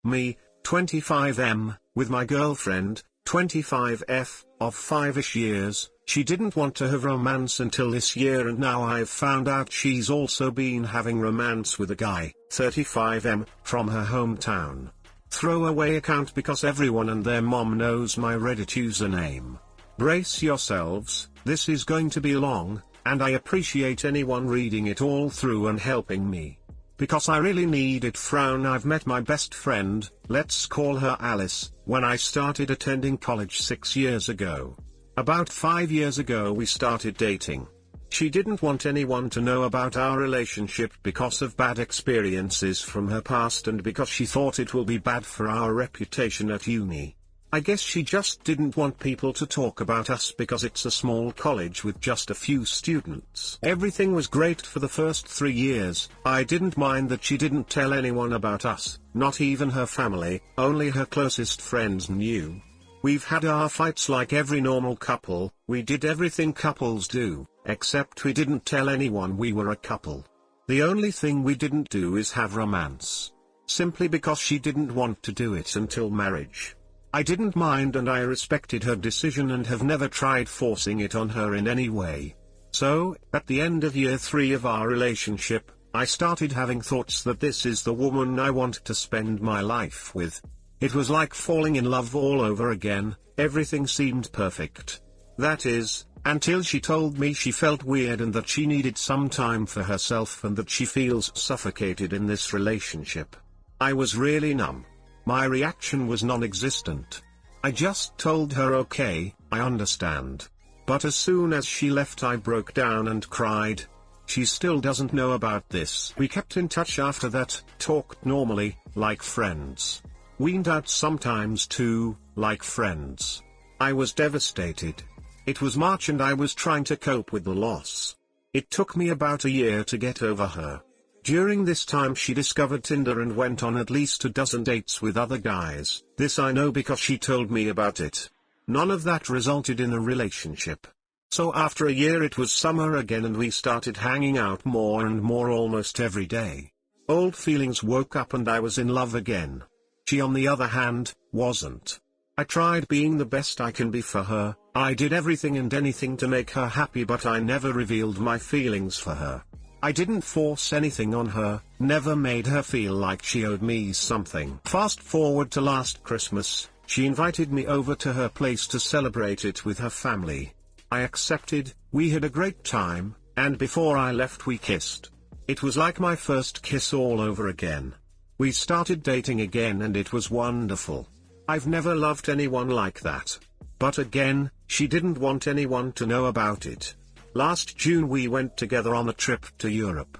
Me, 25M, with my girlfriend, 25F, of 5ish years. She didn't want to have romance until this year, and now I've found out she's also been having romance with a guy, 35M, from her hometown. Throwaway account because everyone and their mom knows my Reddit username. Brace yourselves, this is going to be long, and I appreciate anyone reading it all through and helping me. Because I really need it. I've met my best friend, let's call her Alice, when I started attending college 6 years ago. About 5 years ago we started dating. She didn't want anyone to know about our relationship because of bad experiences from her past and because she thought it will be bad for our reputation at uni. I guess she just didn't want people to talk about us because it's a small college with just a few students. Everything was great for the first 3 years. I didn't mind that she didn't tell anyone about us, not even her family, only her closest friends knew. We've had our fights like every normal couple, we did everything couples do, except we didn't tell anyone we were a couple. The only thing we didn't do is have romance. Simply because she didn't want to do it until marriage. I didn't mind and I respected her decision and have never tried forcing it on her in any way. So, at the end of year 3 of our relationship, I started having thoughts that this is the woman I want to spend my life with. It was like falling in love all over again, everything seemed perfect. That is, until she told me she felt weird and that she needed some time for herself and that she feels suffocated in this relationship. I was really numb. My reaction was non-existent. I just told her okay, I understand. But as soon as she left I broke down and cried. She still doesn't know about this. We kept in touch after that, talked normally, like friends. Weaned out sometimes too, like friends. I was devastated. It was March and I was trying to cope with the loss. It took me about a year to get over her. During this time she discovered Tinder and went on at least a dozen dates with other guys. This I know because she told me about it. None of that resulted in a relationship. So after a year it was summer again and we started hanging out more and more almost every day. Old feelings woke up and I was in love again. She on the other hand, wasn't. I tried being the best I can be for her, I did everything and anything to make her happy, but I never revealed my feelings for her. I didn't force anything on her, never made her feel like she owed me something. Fast forward to last Christmas, she invited me over to her place to celebrate it with her family. I accepted, we had a great time, and before I left we kissed. It was like my first kiss all over again. We started dating again and it was wonderful. I've never loved anyone like that. But again, she didn't want anyone to know about it. Last June we went together on a trip to Europe.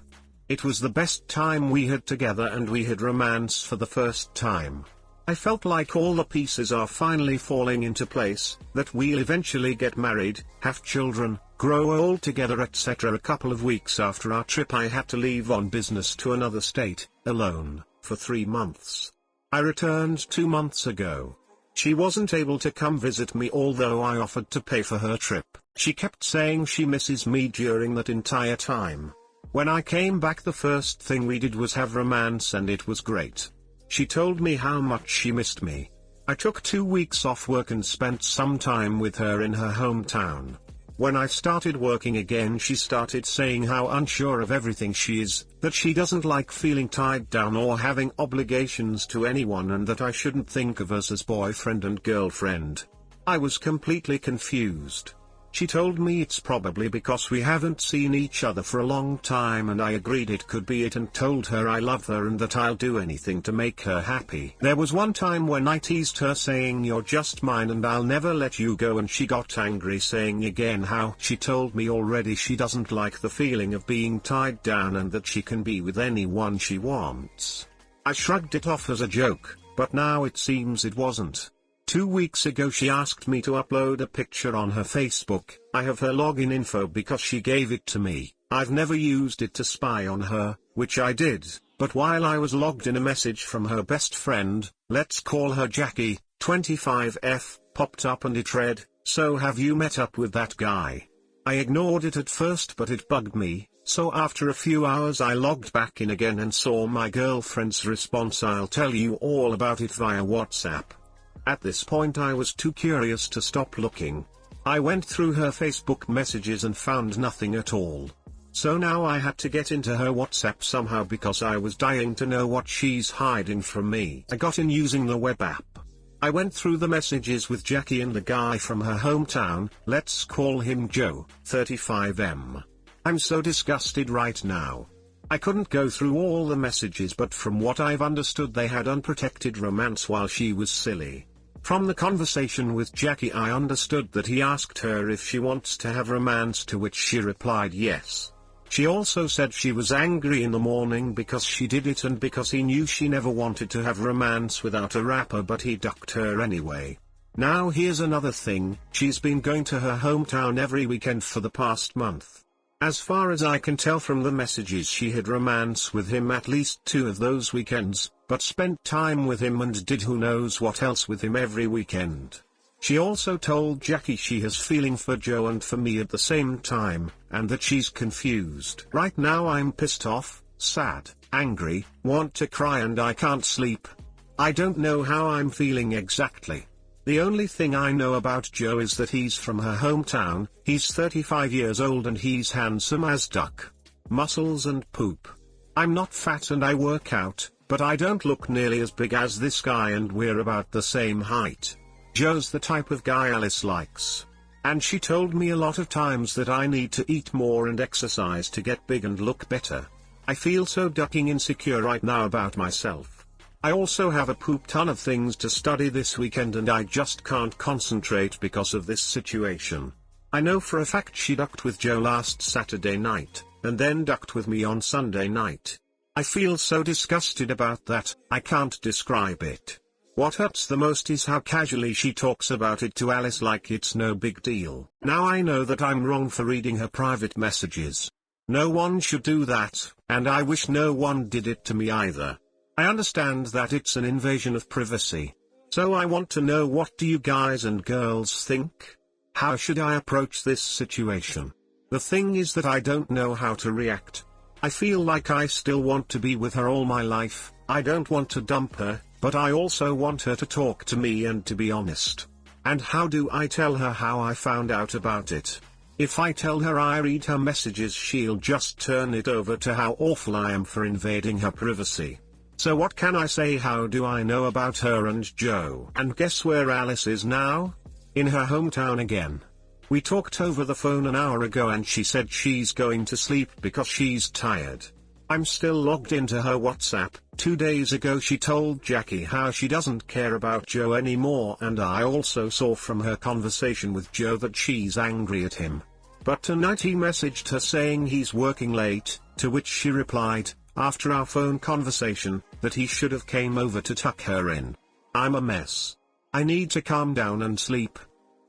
It was the best time we had together and we had romance for the first time. I felt like all the pieces are finally falling into place, that we'll eventually get married, have children, grow old together, etc. A couple of weeks after our trip I had to leave on business to another state, alone, for 3 months. I returned 2 months ago. She wasn't able to come visit me although I offered to pay for her trip. She kept saying she misses me during that entire time. When I came back the first thing we did was have romance and it was great. She told me how much she missed me. I took 2 weeks off work and spent some time with her in her hometown. When I started working again she started saying how unsure of everything she is, that she doesn't like feeling tied down or having obligations to anyone and that I shouldn't think of us as boyfriend and girlfriend. I was completely confused. She told me it's probably because we haven't seen each other for a long time and I agreed it could be it and told her I love her and that I'll do anything to make her happy. There was one time when I teased her saying you're just mine and I'll never let you go and she got angry saying again how she told me already she doesn't like the feeling of being tied down and that she can be with anyone she wants. I shrugged it off as a joke, but now it seems it wasn't. 2 weeks ago she asked me to upload a picture on her Facebook. I have her login info because she gave it to me. I've never used it to spy on her, which I did, but while I was logged in a message from her best friend, let's call her Jackie, 25F, popped up and it read, "So have you met up with that guy?" I ignored it at first, but it bugged me, so after a few hours I logged back in again and saw my girlfriend's response. I'll tell you all about it via WhatsApp. At this point I was too curious to stop looking. I went through her Facebook messages and found nothing at all. So now I had to get into her WhatsApp somehow because I was dying to know what she's hiding from me. I got in using the web app. I went through the messages with Jackie and the guy from her hometown, let's call him Joe, 35M. I'm so disgusted right now. I couldn't go through all the messages, but from what I've understood they had unprotected romance while she was silly. From the conversation with Jackie I understood that he asked her if she wants to have romance, to which she replied yes. She also said she was angry in the morning because she did it and because he knew she never wanted to have romance without a rapper, but he ducked her anyway. Now here's another thing, she's been going to her hometown every weekend for the past month. As far as I can tell from the messages, she had romance with him at least 2 of those weekends, but spent time with him and did who knows what else with him every weekend. She also told Jackie she has feeling for Joe and for me at the same time, and that she's confused. Right now I'm pissed off, sad, angry, want to cry, and I can't sleep. I don't know how I'm feeling exactly. The only thing I know about Joe is that he's from her hometown, he's 35 years old and he's handsome as duck. Muscles and poop. I'm not fat and I work out, but I don't look nearly as big as this guy and we're about the same height. Joe's the type of guy Alice likes. And she told me a lot of times that I need to eat more and exercise to get big and look better. I feel so ducking insecure right now about myself. I also have a poop ton of things to study this weekend and I just can't concentrate because of this situation. I know for a fact she ducked with Joe last Saturday night, and then ducked with me on Sunday night. I feel so disgusted about that, I can't describe it. What hurts the most is how casually she talks about it to Alice like it's no big deal. Now I know that I'm wrong for reading her private messages. No one should do that, and I wish no one did it to me either. I understand that it's an invasion of privacy. So I want to know, what do you guys and girls think? How should I approach this situation? The thing is that I don't know how to react. I feel like I still want to be with her all my life. I don't want to dump her, but I also want her to talk to me and to be honest. And how do I tell her how I found out about it? If I tell her I read her messages, she'll just turn it over to how awful I am for invading her privacy. So what can I say? How do I know about her and Joe? And guess where Alice is now? In her hometown again. We talked over the phone an hour ago and she said she's going to sleep because she's tired. I'm still logged into her WhatsApp. 2 days ago she told Jackie how she doesn't care about Joe anymore, and I also saw from her conversation with Joe that she's angry at him. But tonight he messaged her saying he's working late, to which she replied, after our phone conversation, that he should have came over to tuck her in. I'm a mess. I need to calm down and sleep.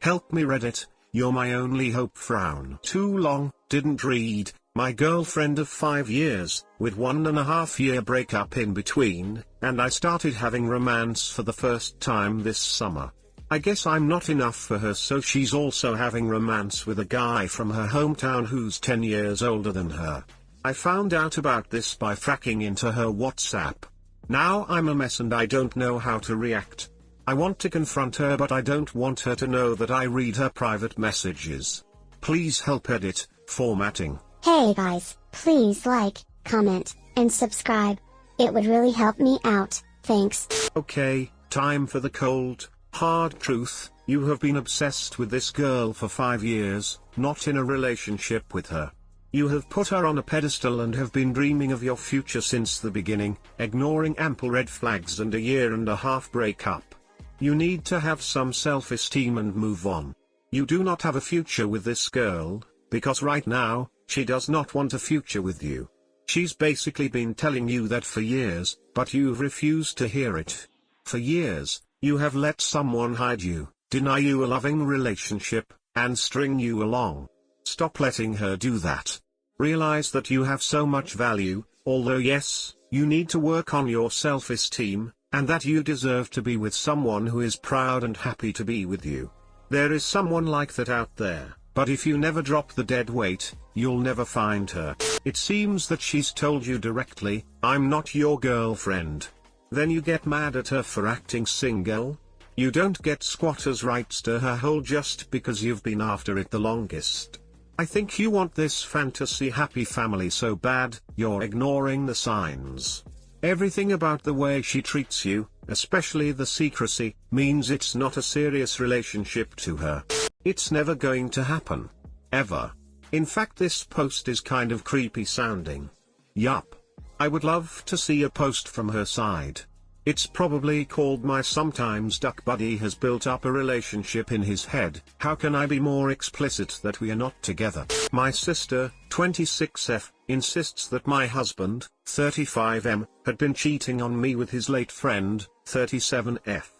Help me Reddit, you're my only hope. Frown. Too long, didn't read. My girlfriend of 5 years, with 1.5 year breakup in between, and I started having romance for the first time this summer. I guess I'm not enough for her, so she's also having romance with a guy from her hometown who's 10 years older than her. I found out about this by fracking into her WhatsApp. Now I'm a mess and I don't know how to react. I want to confront her, but I don't want her to know that I read her private messages. Please help. Edit, formatting. Hey guys, please like, comment, and subscribe. It would really help me out, thanks. Okay, time for the cold, hard truth. You have been obsessed with this girl for 5 years, not in a relationship with her. You have put her on a pedestal and have been dreaming of your future since the beginning, ignoring ample red flags and a 1.5 year breakup. You need to have some self-esteem and move on. You do not have a future with this girl, because right now, she does not want a future with you. She's basically been telling you that for years, but you've refused to hear it. For years, you have let someone hide you, deny you a loving relationship, and string you along. Stop letting her do that. Realize that you have so much value, although yes, you need to work on your self-esteem, and that you deserve to be with someone who is proud and happy to be with you. There is someone like that out there. but if you never drop the dead weight, you'll never find her. It seems that she's told you directly, "I'm not your girlfriend." Then you get mad at her for acting single? You don't get squatters' rights to her hole just because you've been after it the longest. I think you want this fantasy happy family so bad, you're ignoring the signs. Everything about the way she treats you, especially the secrecy, means it's not a serious relationship to her. It's never going to happen. Ever. In fact, this post is kind of creepy sounding. Yup. I would love to see a post from her side. It's probably called "My Sometimes Duck Buddy has built up a relationship in his head. How can I be more explicit that we are not together?" My sister, 26F, insists that my husband, 35M, had been cheating on me with his late friend, 37F.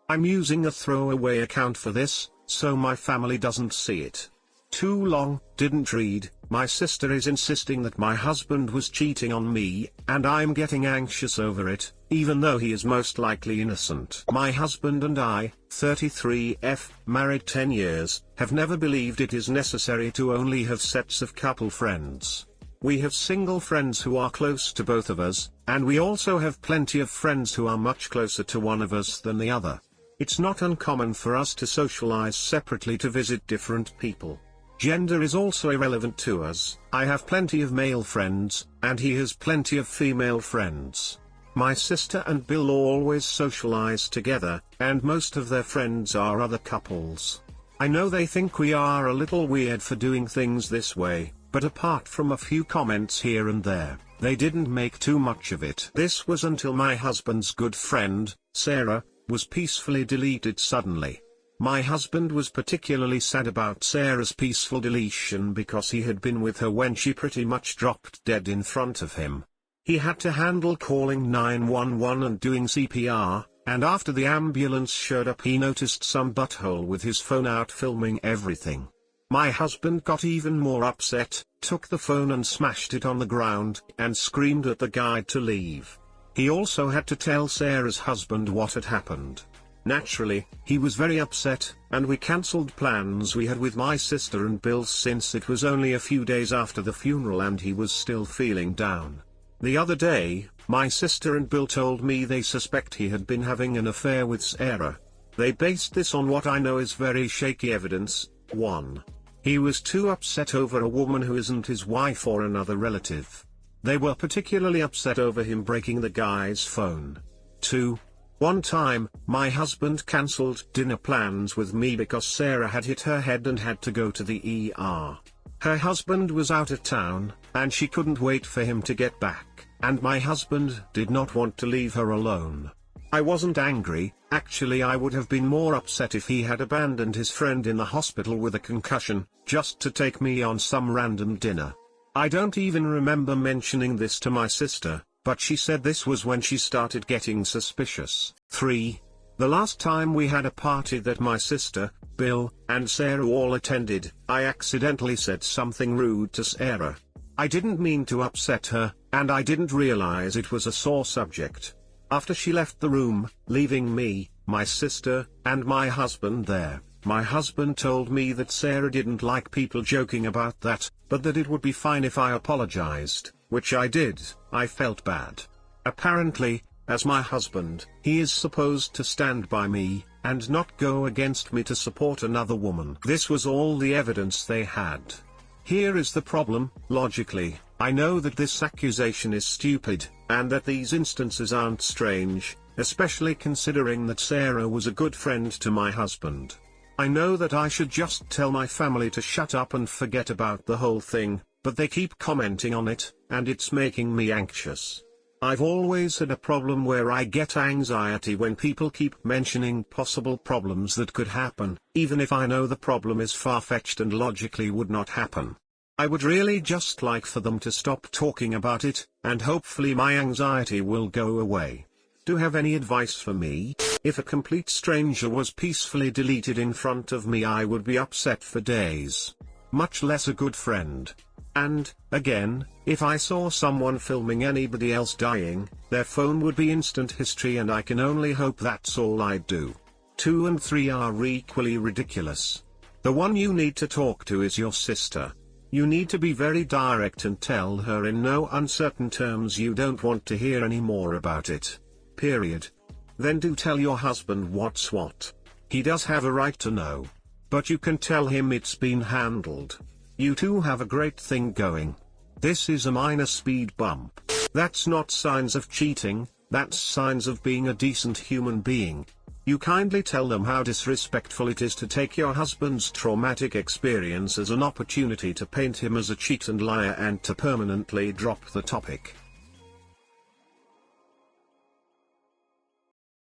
I'm using a throwaway account for this, so my family doesn't see it. Too long, didn't read. My sister is insisting that my husband was cheating on me, and I'm getting anxious over it, even though he is most likely innocent. My husband and I, 33F, married 10 years, have never believed it is necessary to only have sets of couple friends. We have single friends who are close to both of us, and we also have plenty of friends who are much closer to one of us than the other. It's not uncommon for us to socialize separately to visit different people. Gender is also irrelevant to us. I have plenty of male friends, and he has plenty of female friends. My sister and Bill always socialize together, and most of their friends are other couples. I know they think we are a little weird for doing things this way, but apart from a few comments here and there, they didn't make too much of it. This was until my husband's good friend, Sarah, was peacefully deleted suddenly. My husband was particularly sad about Sarah's peaceful deletion because he had been with her when she pretty much dropped dead in front of him. He had to handle calling 911 and doing CPR, and after the ambulance showed up he noticed some butthole with his phone out filming everything. My husband got even more upset, took the phone and smashed it on the ground, and screamed at the guy to leave. He also had to tell Sarah's husband what had happened. Naturally, he was very upset, and we cancelled plans we had with my sister and Bill since it was only a few days after the funeral and he was still feeling down. The other day, my sister and Bill told me they suspect he had been having an affair with Sarah. They based this on what I know is very shaky evidence. 1. He was too upset over a woman who isn't his wife or another relative. They were particularly upset over him breaking the guy's phone. 2. One time, my husband cancelled dinner plans with me because Sarah had hit her head and had to go to the ER. Her husband was out of town, and she couldn't wait for him to get back, and my husband did not want to leave her alone. I wasn't angry, actually I would have been more upset if he had abandoned his friend in the hospital with a concussion, just to take me on some random dinner. I don't even remember mentioning this to my sister, but she said this was when she started getting suspicious. 3. The last time we had a party that my sister, Bill, and Sarah all attended, I accidentally said something rude to Sarah. I didn't mean to upset her, and I didn't realize it was a sore subject. After she left the room, leaving me, my sister, and my husband there, my husband told me that Sarah didn't like people joking about that, but that it would be fine if I apologized, which I did. I felt bad. Apparently, as my husband, he is supposed to stand by me, and not go against me to support another woman. This was all the evidence they had. Here is the problem. Logically, I know that this accusation is stupid, and that these instances aren't strange, especially considering that Sarah was a good friend to my husband. I know that I should just tell my family to shut up and forget about the whole thing, but they keep commenting on it, and it's making me anxious. I've always had a problem where I get anxiety when people keep mentioning possible problems that could happen, even if I know the problem is far-fetched and logically would not happen. I would really just like for them to stop talking about it, and hopefully my anxiety will go away. Do you have any advice for me? If a complete stranger was peacefully deleted in front of me, I would be upset for days. Much less a good friend. And, again, if I saw someone filming anybody else dying, their phone would be instant history, and I can only hope that's all I'd do. 2 and 3 are equally ridiculous. The one you need to talk to is your sister. You need to be very direct and tell her in no uncertain terms you don't want to hear any more about it. Period. Then do tell your husband what's what. He does have a right to know. But you can tell him it's been handled. You two have a great thing going. This is a minor speed bump. That's not signs of cheating, that's signs of being a decent human being. You kindly tell them how disrespectful it is to take your husband's traumatic experience as an opportunity to paint him as a cheat and liar and to permanently drop the topic.